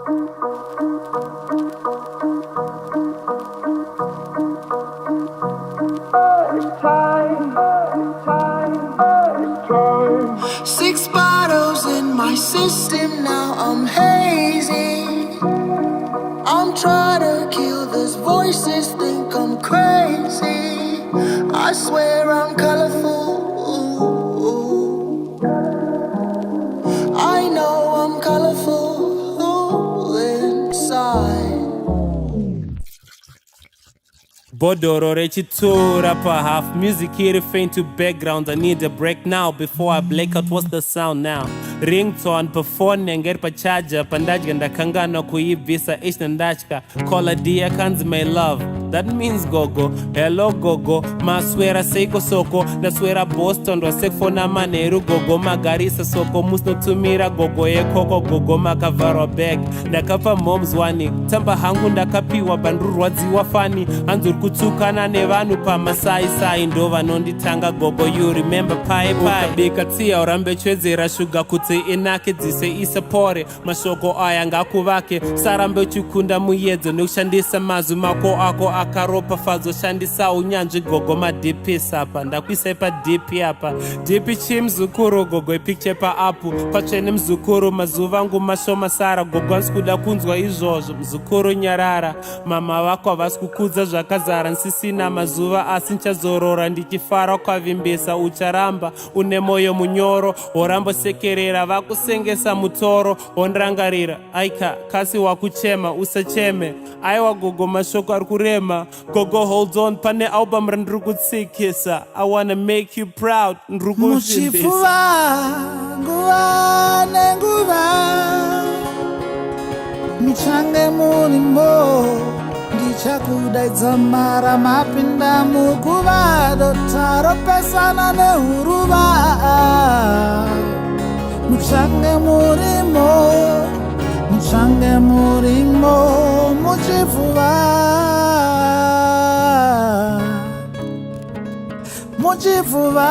Six bottles in my system, now I'm hazy. I'm trying to kill these voices, think I'm crazy. I swear I'm colorful. I know I'm colorful inside. Bodoro Rechitu rapper half music here faint to background. I need a break now before I black out. What's the sound now? Ringtone perform ngeri pa charger pandajga ndakangana kuibvisa ish ndachka call dia kanzi my love. That means gogo, hello gogo. Maswera seiko soko, naswera Boston rosekfona maneru gogo magarisa soko musno tumira gogo ekoko gogo makavaro bag. Ndakapa moms wani, tamba hangu ndakapiwa bandurwa dziwa fani. Anzur kutsukana nevanhu pamasai sai ndova nonditanga gogo. You remember pai pai bika tia urambe chwedzera shuga kuti inake dzise isapore. Mashoko aya ngakuvake sarambe chukunda muyedzo nekushandisa mazu mako ako akaropa fazo shandisa unyanzvi gogo madp sapa ndakwisa pa dp apa dp chimzukuru gogo picture pa apu pachene mzukuru mazuva angu mashoma sara gogo ansikuda kunzwa izvozvo mzukuru nyarara mama vako havasi kukudza zvakazara nsisina mazuva asi nchazorora ndichifara kwavimbisa ucharamba une moyo munyoro worambosekerera vakusengesa mutoro wondirangarira aika kasi wakuchema usacheme aiwa gogo mashoko ari kurema gogo hold on pane album randiri kutsikisa I wanna make you proud ndiri muchifuva nguva nenguva michange murimo ndichakudaidza mara mapinda muguva dotaropesana nehuruva muchange murimo muchifuva muchifuva